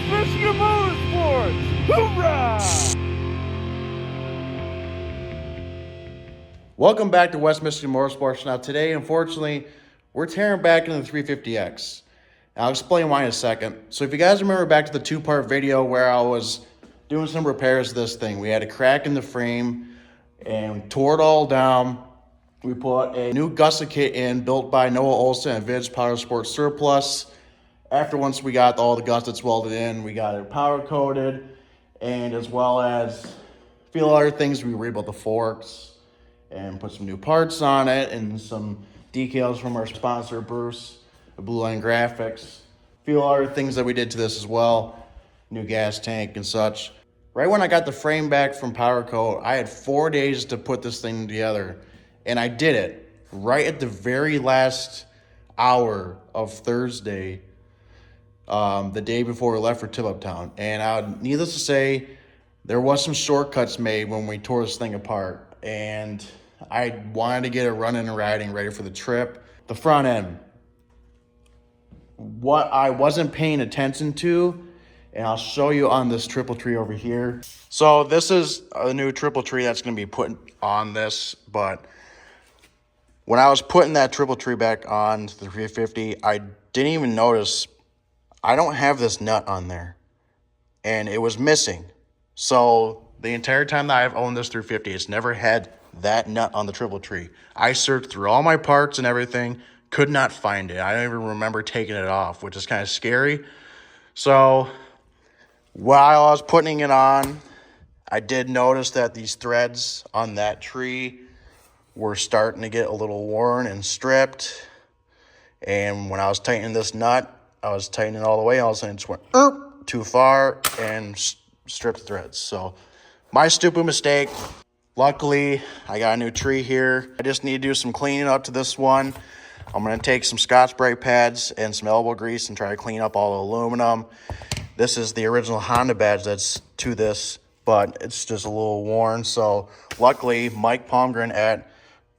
Michigan Motorsports! Hoorah! Welcome back to West Michigan Motorsports. Now today, unfortunately, we're tearing back into the 350X. I'll explain why in a second. So if you guys remember back to the two-part video where I was doing some repairs to this thing, we had a crack in the frame and we tore it all down. We put a new gusset kit in built by Noah Olsen at Vintage Motorsports Surplus. After once we got all the gussets welded in, we got it powder coated, and as well as a few other things, we rebuilt the forks and put some new parts on it and some decals from our sponsor Bruce, Blue Line Graphics. A few other things that we did to this as well, new gas tank and such. Right when I got the frame back from powder coat, I had 4 days to put this thing together, and I did it right at the very last hour of Thursday, the day before we left for Tip-Up Town. And needless to say, there was some shortcuts made when we tore this thing apart, and I wanted to get it running and riding ready for the trip. The front end, what I wasn't paying attention to, and I'll show you on this triple tree over here. So this is a new triple tree that's going to be put on this, but when I was putting that triple tree back on the 350, I didn't even notice I don't have this nut on there, and it was missing. So the entire time that I've owned this 350, it's never had that nut on the triple tree. I searched through all my parts and everything, could not find it. I don't even remember taking it off, which is kind of scary. So while I was putting it on, I did notice that these threads on that tree were starting to get a little worn and stripped. And when I was tightening this nut, I was tightening it all the way. All of a sudden, it just went too far and stripped the threads. So my stupid mistake. Luckily, I got a new tree here. I just need to do some cleaning up to this one. I'm going to take some Scotch Brite pads and some elbow grease and try to clean up all the aluminum. This is the original Honda badge that's to this, but it's just a little worn. So luckily, Mike Palmgren at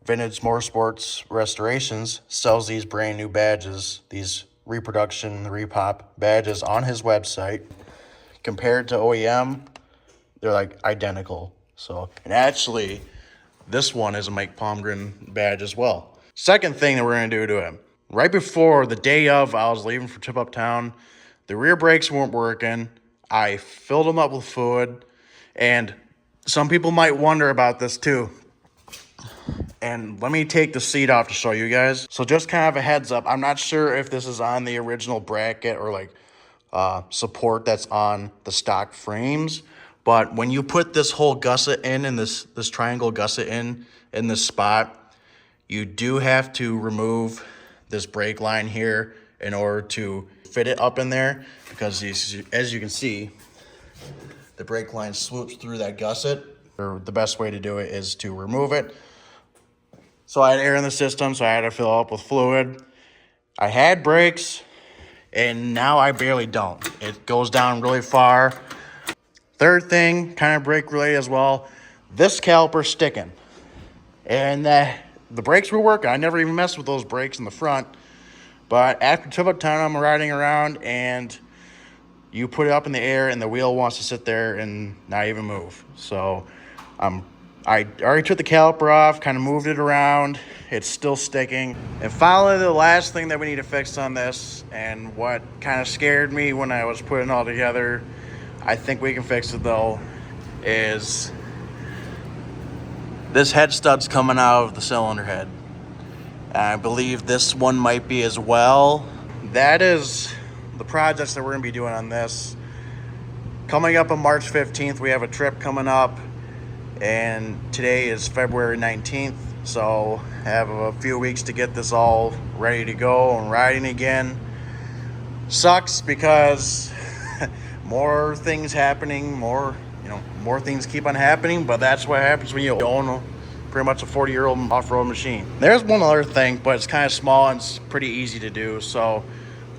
Vintage Motorsports Restorations sells these brand new badges, these reproduction, repop badges on his website. Compared to OEM, they're like identical. So, and actually, this one is a Mike Palmgren badge as well. Second thing that we're going to do to him. Right before the day of, I was leaving for Tip-Up Town. The rear brakes weren't working. I filled them up with fluid. And some people might wonder about this too. And let me take the seat off to show you guys. So just kind of a heads up. I'm not sure if this is on the original bracket or like support that's on the stock frames. But when you put this whole gusset in this triangle gusset in this spot, you do have to remove this brake line here in order to fit it up in there, because as you can see, the brake line swoops through that gusset. Or the best way to do it is to remove it. So I had air in the system, so I had to fill up with fluid. I had brakes, and now I barely don't. It goes down really far. Third thing, kind of brake related as well, this caliper's sticking. And the brakes were working. I never even messed with those brakes in the front. But after Tip-Up Town, I'm riding around, and you put it up in the air, and the wheel wants to sit there and not even move. So I already took the caliper off, kind of moved it around. It's still sticking. And finally, the last thing that we need to fix on this, and what kind of scared me when I was putting it all together, I think we can fix it though, is this head stud's coming out of the cylinder head. And I believe this one might be as well. That is the projects that we're gonna be doing on this. Coming up on March 15th, we have a trip coming up, and today is February 19th. So I have a few weeks to get this all ready to go and riding again. Sucks because more things happening, more things keep on happening, but that's what happens when you own pretty much a 40-year-old off-road machine. There's one other thing, but it's kind of small and it's pretty easy to do. So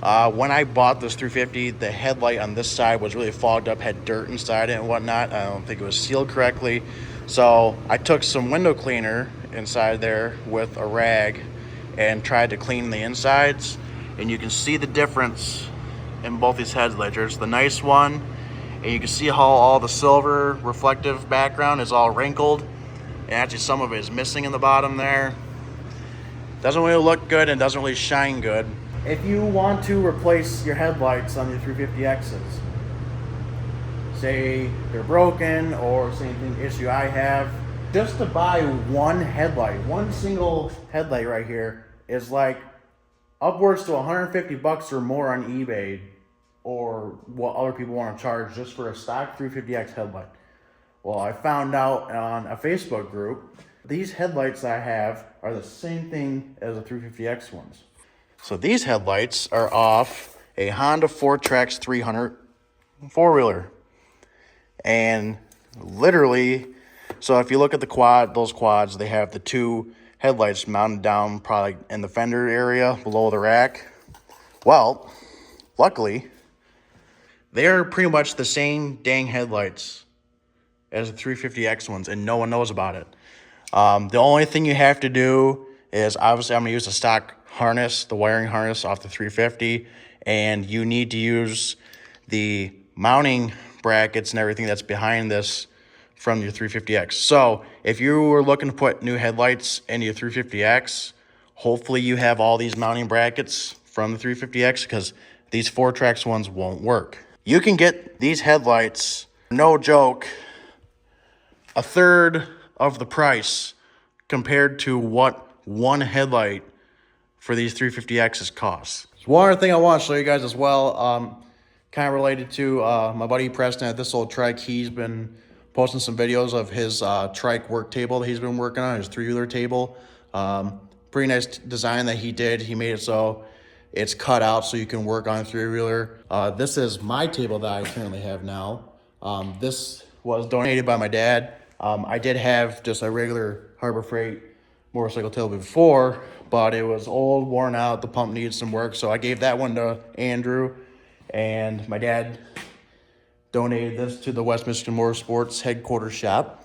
when I bought this 350, the headlight on this side was really fogged up, had dirt inside it and whatnot. I don't think it was sealed correctly. So I took some window cleaner inside there with a rag and tried to clean the insides, and you can see the difference in both these headlights. There's the nice one, and you can see how all the silver reflective background is all wrinkled, and actually some of it is missing in the bottom there. Doesn't really look good and doesn't really shine good. If you want to replace your headlights on your 350Xs, say they're broken or same thing issue I have, just to buy one headlight, one single headlight right here is like upwards to 150 bucks or more on eBay, or what other people want to charge just for a stock 350X headlight. Well, I found out on a Facebook group, these headlights I have are the same thing as the 350X ones. So these headlights are off a Honda 4Trax 300 four-wheeler. And literally, so if you look at the quad, those quads, they have the two headlights mounted down probably in the fender area below the rack. Well, luckily, they are pretty much the same dang headlights as the 350X ones, and no one knows about it. The only thing you have to do is, obviously, I'm going to use the stock harness, the wiring harness off the 350, and you need to use the mounting brackets and everything that's behind this from your 350X. So if you were looking to put new headlights into your 350X, hopefully you have all these mounting brackets from the 350X, because these 4Trax ones won't work. You can get these headlights, no joke, a third of the price compared to what one headlight for these 350Xs costs. So one other thing I want to show you guys as well, kind of related to my buddy Preston at This Old Trike. He's been posting some videos of his trike work table that he's been working on, his three-wheeler table. Pretty nice design that he did. He made it so it's cut out so you can work on a three-wheeler. This is my table that I currently have now. This was donated by my dad. I did have just a regular Harbor Freight motorcycle table before, but it was old, worn out. The pump needed some work, so I gave that one to Andrew. And my dad donated this to the West Michigan Motorsports headquarters shop,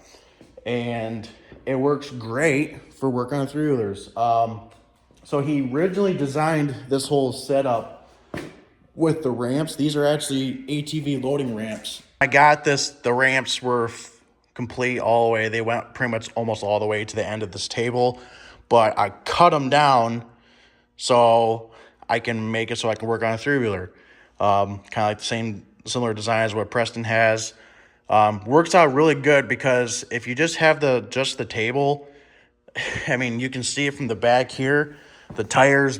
and it works great for working on three-wheelers. So he originally designed this whole setup with the ramps. These are actually ATV loading ramps. I got this, the ramps were complete all the way. They went pretty much almost all the way to the end of this table, but I cut them down so I can make it so I can work on a three-wheeler. Kind of like the same similar design as what Preston has. Works out really good, because if you just have the table, I mean, you can see it from the back here. The tires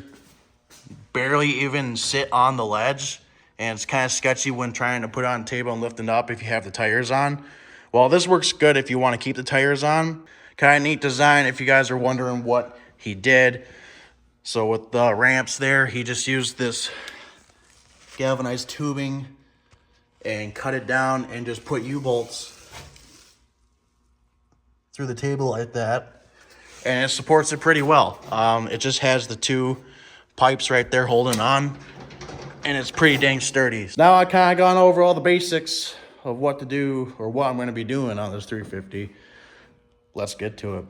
barely even sit on the ledge, and it's kind of sketchy when trying to put it on the table and lifting it up if you have the tires on. Well, this works good if you want to keep the tires on. Kind of neat design if you guys are wondering what he did. So with the ramps there, he just used this galvanized tubing and cut it down and just put U-bolts through the table like that, and it supports it pretty well. It just has the two pipes right there holding on, and it's pretty dang sturdy. Now I kind of gone over all the basics of what to do, or what I'm going to be doing on this 350. Let's get to it.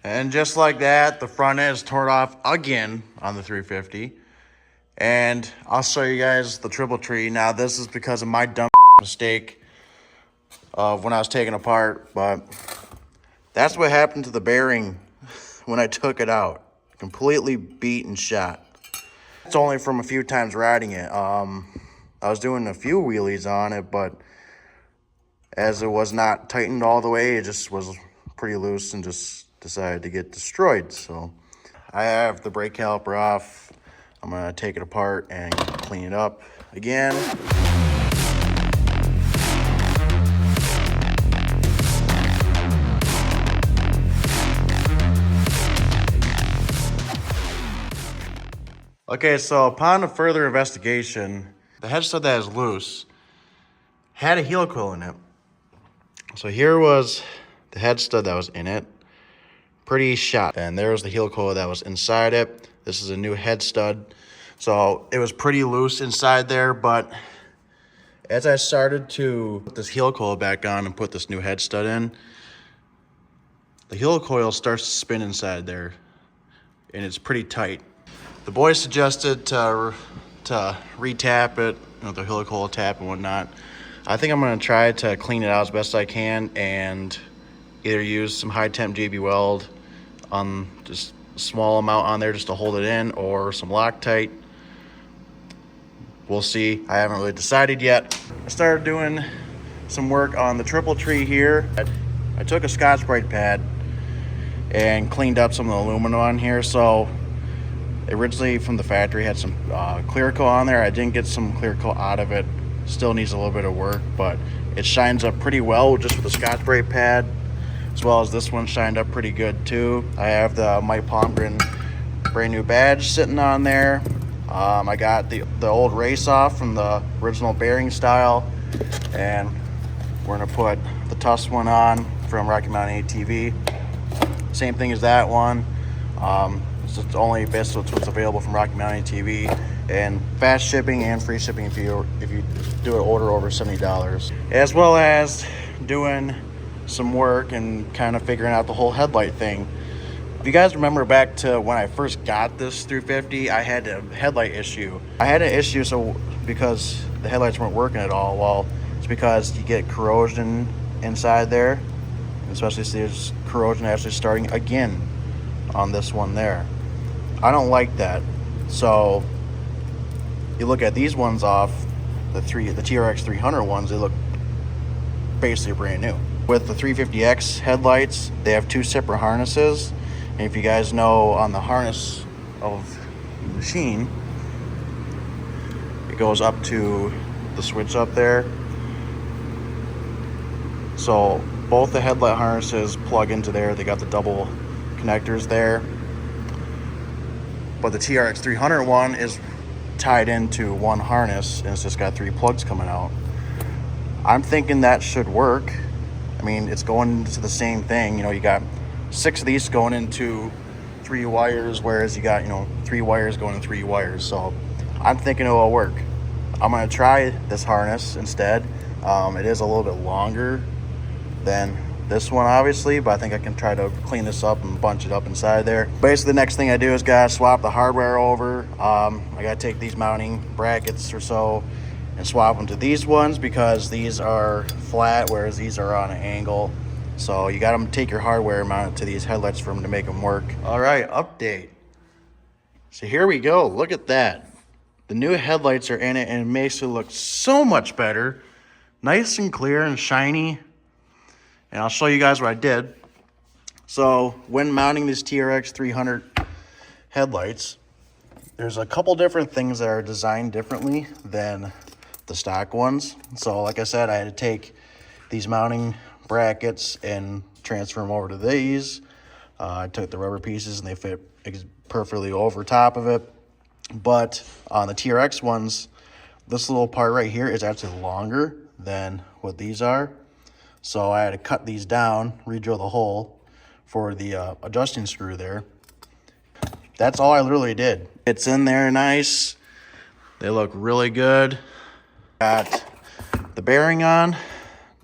And just like that, the front end is torn off again on the 350. And I'll show you guys the triple tree. Now, this is because of my dumb mistake of when I was taking it apart. But that's what happened to the bearing when I took it out. Completely beat and shot. It's only from a few times riding it. I was doing a few wheelies on it, but as it was not tightened all the way, it just was pretty loose and just decided to get destroyed. So I have the brake caliper off. I'm gonna take it apart and clean it up again. Okay, so upon a further investigation, the head stud that is loose had a heel coil in it. So here was the head stud that was in it. Pretty shot. And there was the heel coil that was inside it. This is a new head stud. So it was pretty loose inside there, but as I started to put this heel coil back on and put this new head stud in, the heel coil starts to spin inside there, and it's pretty tight. The boys suggested to re-tap it, the heel coil tap and whatnot. I think I'm gonna try to clean it out as best I can and either use some high temp JB Weld on just a small amount on there just to hold it in, or some Loctite. We'll see. I haven't really decided yet. I started doing some work on the triple tree here. I took a Scotch-Brite pad and cleaned up some of the aluminum on here. So originally from the factory had some clear coat on there. I didn't get some clear coat out of it. Still needs a little bit of work, but it shines up pretty well just with the Scotch-Brite pad, as well as this one shined up pretty good too. I have the Mike Palmgren brand new badge sitting on there. I got the old race off from the original bearing style, and we're gonna put the Tusk one on from Rocky Mountain ATV. Same thing as that one. It's only basically what's available from Rocky Mountain ATV, and fast shipping and free shipping if you do an order over $70. As well as doing some work and kind of figuring out the whole headlight thing. If you guys remember back to when I first got this 350, I had a headlight issue. I had an issue because the headlights weren't working at all. Well, it's because you get corrosion inside there, especially see there's corrosion actually starting again on this one there. I don't like that. So you look at these ones off, the TRX 300 ones, they look basically brand new. With the 350X headlights, they have two separate harnesses. And if you guys know, on the harness of the machine, it goes up to the switch up there. So both the headlight harnesses plug into there. They got the double connectors there. But the TRX 300 one is tied into one harness, and it's just got 3 plugs coming out. I'm thinking that should work. I mean, it's going into the same thing. You got 6 of these going into 3 wires, whereas you got 3 wires going to 3 wires. So I'm thinking it will work. I'm gonna try this harness instead. It is a little bit longer than this one, obviously, but I think I can try to clean this up and bunch it up inside there. Basically, the next thing I do is gotta swap the hardware over. I gotta take these mounting brackets or so and swap them to these ones, because these are flat, whereas these are on an angle. So you got to take your hardware and mount it to these headlights for them to make them work. All right, update. So here we go. Look at that. The new headlights are in it, and it makes it look so much better. Nice and clear and shiny. And I'll show you guys what I did. So when mounting these TRX 300 headlights, there's a couple different things that are designed differently than the stock ones. So like I said, I had to take these mounting brackets and transfer them over to these. I took the rubber pieces and they fit perfectly over top of it. But on the TRX ones, this little part right here is actually longer than what these are. So I had to cut these down, re-drill the hole for the adjusting screw there. That's all I literally did. It's in there nice. They look really good. Got the bearing on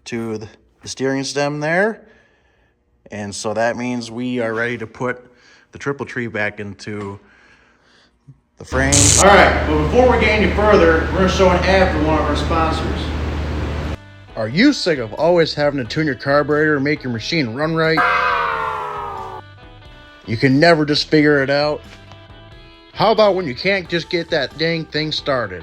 to the steering stem there. And so that means we are ready to put the triple tree back into the frame. All right, but before we get any further, we're gonna show an ad for one of our sponsors. Are you sick of always having to tune your carburetor and make your machine run right? You can never just figure it out? How about when you can't just get that dang thing started?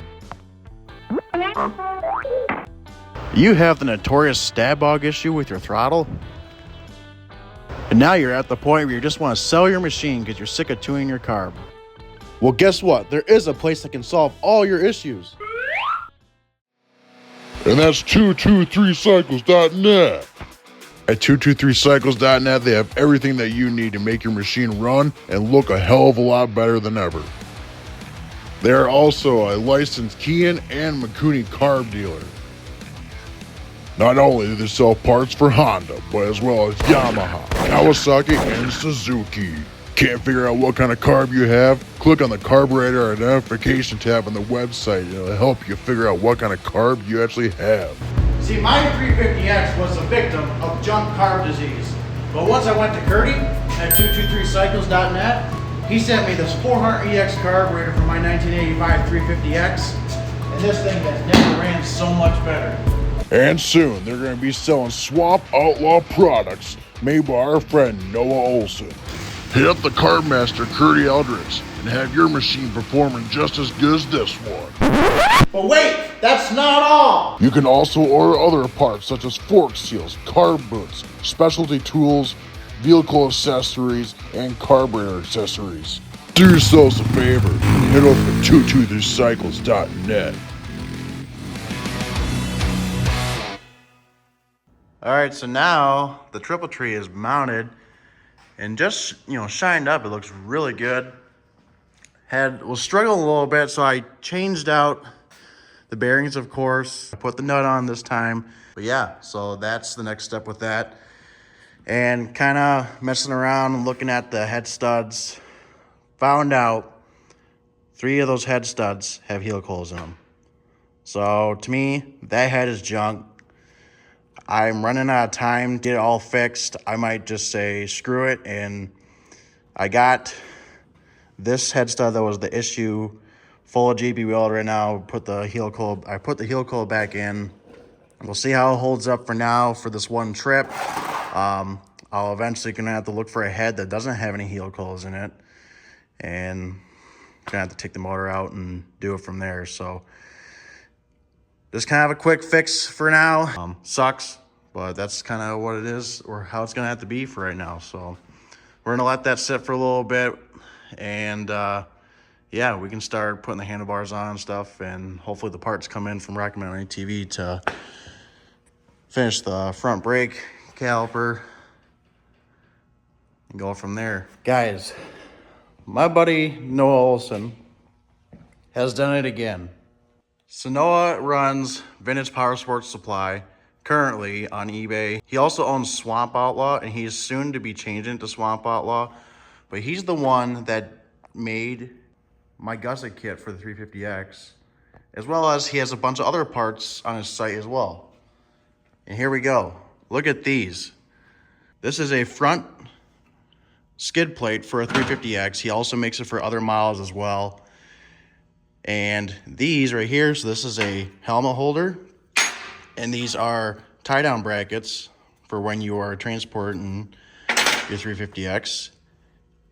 You have the notorious stab bog issue with your throttle? And now you're at the point where you just want to sell your machine because you're sick of tuning your carb. Well, guess what? There is a place that can solve all your issues. And that's 223cycles.net. At 223cycles.net, they have everything that you need to make your machine run and look a hell of a lot better than ever. They are also a licensed Kian and Mikuni carb dealer. Not only do they sell parts for Honda, but as well as Yamaha, Kawasaki, and Suzuki. Can't figure out what kind of carb you have? Click on the carburetor identification tab on the website and it'll help you figure out what kind of carb you actually have. See, my 350X was a victim of junk carb disease. But once I went to Curdy at 223cycles.net, he sent me this 400EX carburetor for my 1985 350X, and this thing has never ran so much better. And soon, they're going to be selling Swamp Outlaw Products made by our friend Noah Olsen. Hit up the Carb Master Curdy Eldridge and have your machine performing just as good as this one. But wait, that's not all! You can also order other parts such as fork seals, carb boots, specialty tools, vehicle accessories, and carburetor accessories. Do yourselves a favor and head over to 223cycles.net. All right, so now the triple tree is mounted and just, shined up. It looks really good. Was struggling a little bit, so I changed out the bearings, of course. I put the nut on this time. But yeah, so that's the next step with that. And kind of messing around and looking at the head studs. Found out 3 of those head studs have helicoils in them. So to me, that head is junk. I'm running out of time to get it all fixed. I might just say screw it. And I got this head stud that was the issue full of GB weld right now. I put the helicoil back in. We'll see how it holds up for now for this one trip. I'll eventually gonna have to look for a head that doesn't have any helicoils in it, and gonna have to take the motor out and do it from there. So just kind of a quick fix for now. Sucks, but that's kind of what it is, or how it's gonna have to be for right now. So we're gonna let that sit for a little bit, and yeah, we can start putting the handlebars on and stuff, and hopefully the parts come in from Rocky Mountain ATV to finish the front brake caliper and go from there. Guys, my buddy Noah Olsen has done it again. So Noah runs Vintage Power Sports Supply currently on eBay. He also owns Swamp Outlaw, and he's soon to be changing to Swamp Outlaw. But he's the one that made my gusset kit for the 350X, as well as he has a bunch of other parts on his site as well. And here we go. Look at these. This is a front skid plate for a 350X. He also makes it for other models as well. And these right here, so this is a helmet holder, and these are tie-down brackets for when you are transporting your 350X.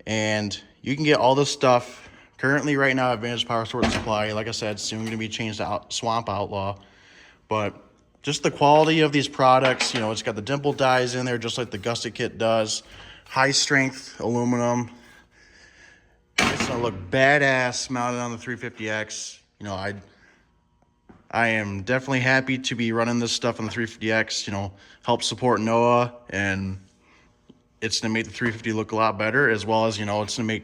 And you can get all this stuff currently right now at Vintage Power Sports Supply. Like I said, soon going to be changed to Swamp Outlaw. But just the quality of these products, it's got the dimple dies in there just like the gusset kit does. High strength aluminum. It's gonna look badass mounted on the 350X. I am definitely happy to be running this stuff on the 350X, help support Noah, and it's gonna make the 350 look a lot better, as well as, it's gonna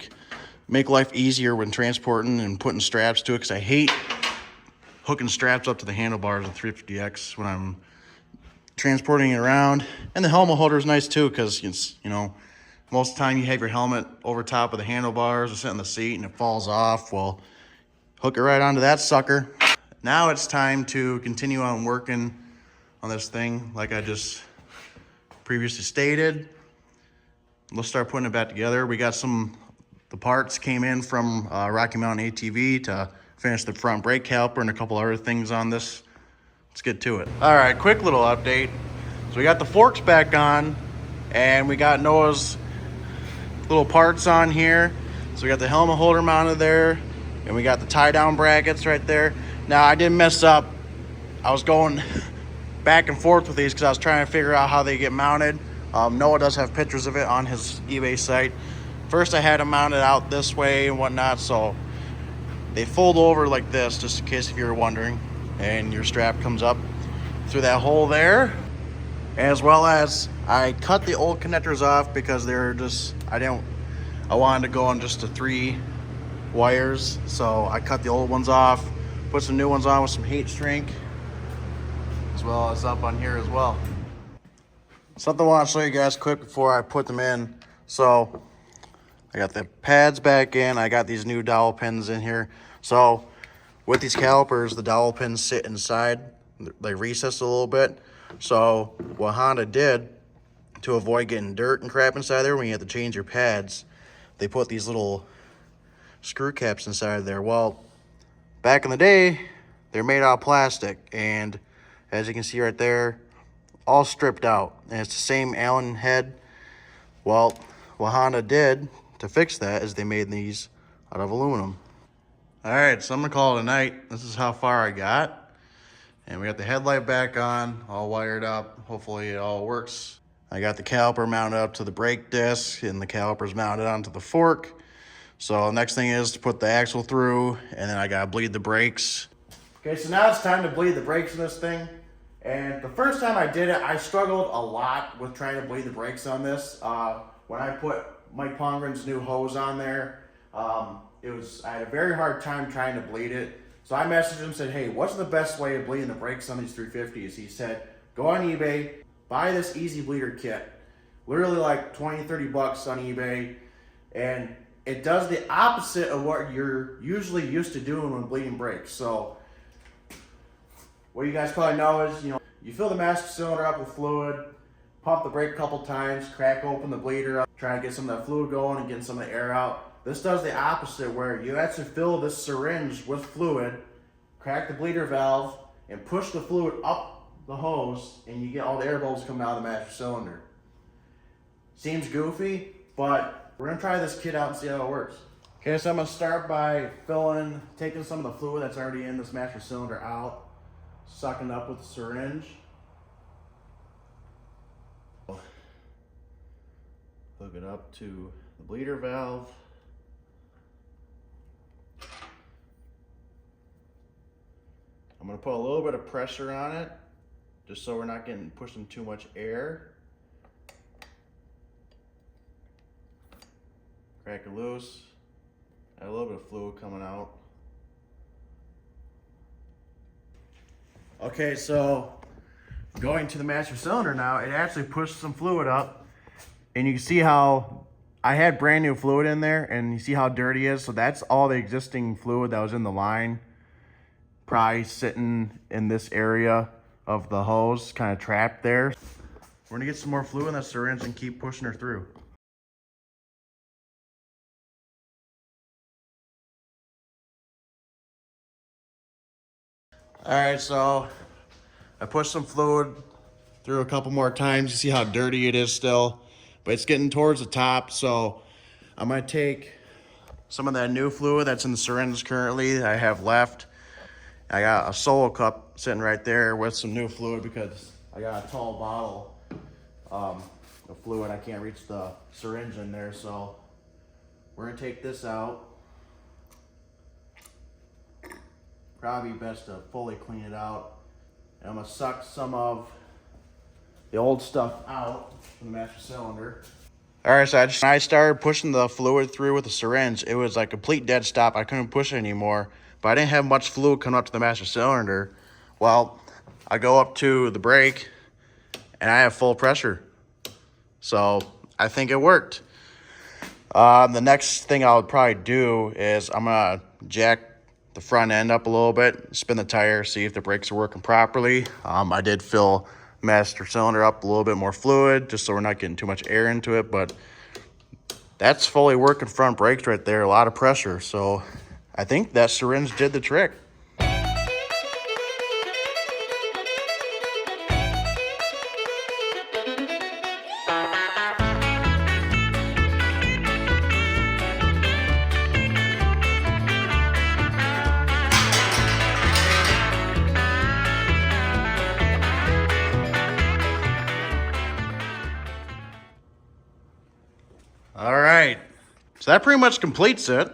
make life easier when transporting and putting straps to it, because I hate hooking straps up to the handlebars of the 350X when I'm transporting it around. And the helmet holder is nice too, because it's, most of the time you have your helmet over top of the handlebars or sit in the seat and it falls off. Well, hook it right onto that sucker. Now it's time to continue on working on this thing like I just previously stated. Let's start putting it back together. We got the parts came in from Rocky Mountain ATV to finish the front brake caliper and a couple other things on this. Let's get to it. All right, quick little update. So we got the forks back on, and we got Noah's little parts on here. So we got the helmet holder mounted there, and we got the tie-down brackets right there. Now, I didn't mess up. I was going back and forth with these because I was trying to figure out how they get mounted. Noah does have pictures of it on his eBay site. First, I had them mounted out this way and whatnot, so they fold over like this, just in case if you're wondering, and your strap comes up through that hole there. As well as I cut the old connectors off because they're just, I wanted to go on just a 3 wires. So I cut the old ones off, put some new ones on with some heat shrink, as well as up on here as well. Something I want to show you guys quick before I put them in. So I got the pads back in. I got these new dowel pins in here. So with these calipers, the dowel pins sit inside. They recess a little bit. So what Honda did to avoid getting dirt and crap inside there when you have to change your pads, they put these little screw caps inside there. Well, back in the day, they're made out of plastic, and as you can see right there, all stripped out, and it's the same Allen head. Well, what Honda did to fix that is they made these out of aluminum. All right, so I'm gonna call it a night. This is how far I got, and we got the headlight back on, all wired up. Hopefully it all works. I got the caliper mounted up to the brake disc, and the caliper's mounted onto the fork. So next thing is to put the axle through, and then I gotta bleed the brakes. Okay, so now it's time to bleed the brakes in this thing. And the first time I did it, I struggled a lot with trying to bleed the brakes on this. When I put Mike Pongren's new hose on there, I had a very hard time trying to bleed it. So I messaged him and said, hey, what's the best way of bleeding the brakes on these 350s? He said, go on eBay, buy this easy bleeder kit. Literally like 20, 30 bucks on eBay. And it does the opposite of what you're usually used to doing when bleeding brakes. So what you guys probably know is, you fill the master cylinder up with fluid, pump the brake a couple times, crack open the bleeder up, try to get some of that fluid going and get some of the air out. This does the opposite, where you actually fill this syringe with fluid, crack the bleeder valve, and push the fluid up the hose, and you get all the air bubbles coming out of the master cylinder. Seems goofy, but we're gonna try this kit out and see how it works. Okay, so I'm gonna start by taking some of the fluid that's already in this master cylinder out, sucking up with the syringe. Hook it up to the bleeder valve. I'm gonna put a little bit of pressure on it, just so we're not pushing too much air. Crack it loose. Add a little bit of fluid coming out. Okay, so going to the master cylinder now, it actually pushed some fluid up, and you can see how I had brand new fluid in there, and you see how dirty it is. So that's all the existing fluid that was in the line, probably sitting in this area of the hose, kind of trapped there. We're gonna get some more fluid in that syringe and keep pushing her through. All right, so I pushed some fluid through a couple more times. You see how dirty it is still, but it's getting towards the top. So I'm gonna take some of that new fluid that's in the syringe currently that I have left. I got a solo cup sitting right there with some new fluid because I got a tall bottle of fluid. I can't reach the syringe in there, so we're gonna take this out. Probably best to fully clean it out. And I'm gonna suck some of the old stuff out from the master cylinder. All right, so I started pushing the fluid through with the syringe. It was like a complete dead stop. I couldn't push it anymore, but I didn't have much fluid coming up to the master cylinder. Well, I go up to the brake and I have full pressure. So I think it worked. The next thing I would probably do is I'm gonna jack the front end up a little bit, spin the tire, see if the brakes are working properly. I did fill master cylinder up a little bit more fluid just so we're not getting too much air into it, but that's fully working front brakes right there, a lot of pressure. So I think that syringe did the trick. All right, so that pretty much completes it.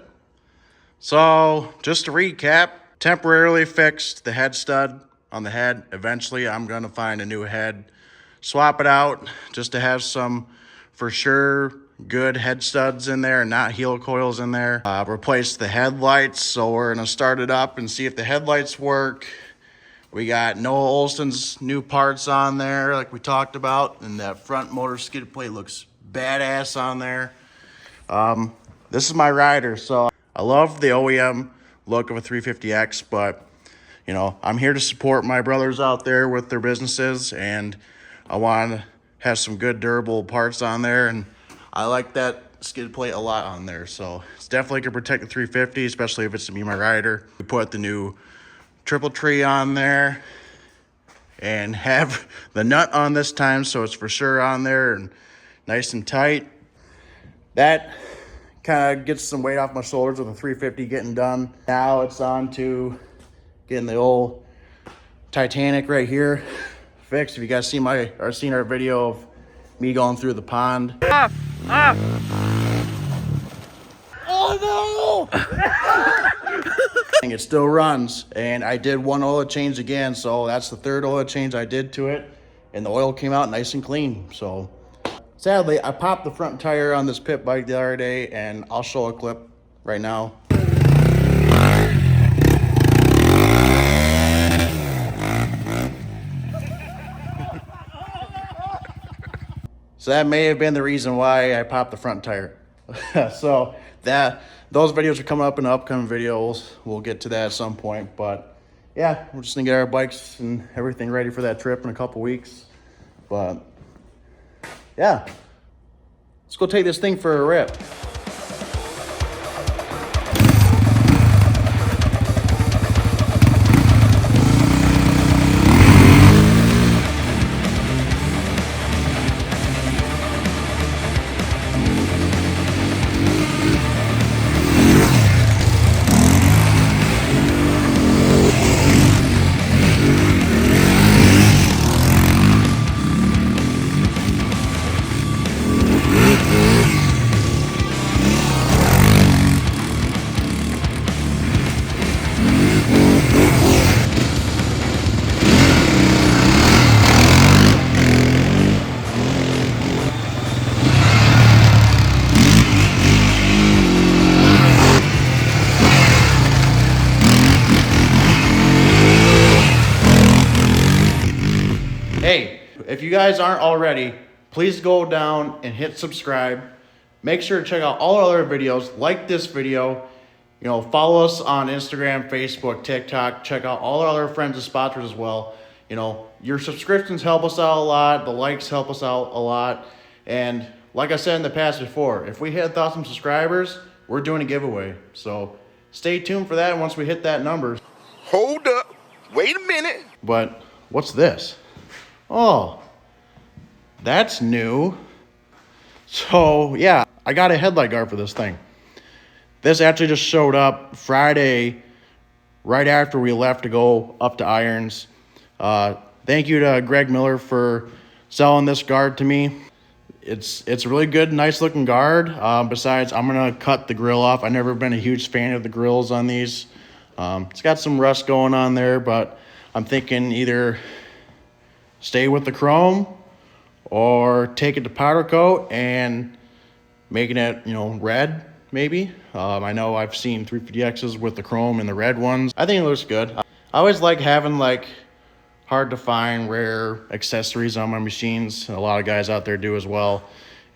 So just to recap, temporarily fixed the head stud on the head. Eventually I'm gonna find a new head, swap it out just to have some for sure good head studs in there and not heel coils in there. Replaced the headlights, so we're gonna start it up and see if the headlights work. We got Noah Olsen's new parts on there like we talked about, and that front motor skid plate looks badass on there. This is my rider, so I love the OEM look of a 350X, but you know, I'm here to support my brothers out there with their businesses, and I want to have some good durable parts on there, and I like that skid plate a lot on there, so it's definitely gonna protect the 350, especially if it's to be my rider. We put the new triple tree on there and have the nut on this time, so it's for sure on there and nice and tight. That kind of gets some weight off my shoulders with the 350 getting done. Now it's on to getting the old Titanic right here fixed. If you guys seen our video of me going through the pond. Off! Oh no! It still runs, and I did one oil change again, so that's the third oil change I did to it, and the oil came out nice and clean. So sadly, I popped the front tire on this pit bike the other day, and I'll show a clip right now. So that may have been the reason why I popped the front tire. So those videos are coming up in the upcoming videos. We'll get to that at some point. But yeah, we're just gonna get our bikes and everything ready for that trip in a couple weeks. But yeah, let's go take this thing for a rip. Hey, if you guys aren't already, please go down and hit subscribe. Make sure to check out all our other videos, like this video. You know, follow us on Instagram, Facebook, TikTok. Check out all our other friends and sponsors as well. You know, your subscriptions help us out a lot. The likes help us out a lot. And like I said in the past before, if we hit 1,000 subscribers, we're doing a giveaway. So stay tuned for that once we hit that number. Hold up. Wait a minute. But what's this? Oh, that's new. So yeah, I got a headlight guard for this thing. This actually just showed up Friday, right after we left to go up to Irons. Thank you to Greg Miller for selling this guard to me. It's a really good, nice looking guard. Besides, I'm gonna cut the grill off. I've never been a huge fan of the grills on these. It's got some rust going on there, but I'm thinking either stay with the chrome or take it to powder coat and making it, you know, red maybe. I know I've seen 350Xs with the chrome and the red ones. I think it looks good. I always like having like hard to find rare accessories on my machines. A lot of guys out there do as well.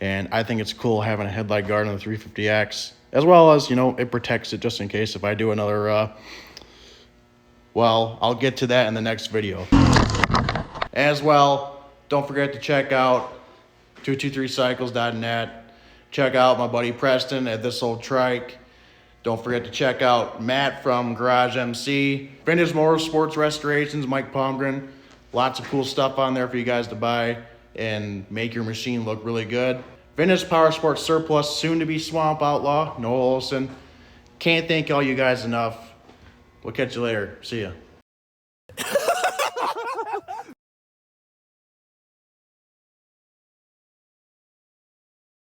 And I think it's cool having a headlight guard on the 350X, as well as, you know, it protects it just in case if I do another, well, I'll get to that in the next video. As well, don't forget to check out 223cycles.net. Check out my buddy Preston at This Old Trike. Don't forget to check out Matt from Garage MC. Vintage Motorsports Restorations, Mike Palmgren. Lots of cool stuff on there for you guys to buy and make your machine look really good. Vintage Power Sports Surplus, soon to be Swamp Outlaw, Noah Olsen. Can't thank all you guys enough. We'll catch you later. See ya.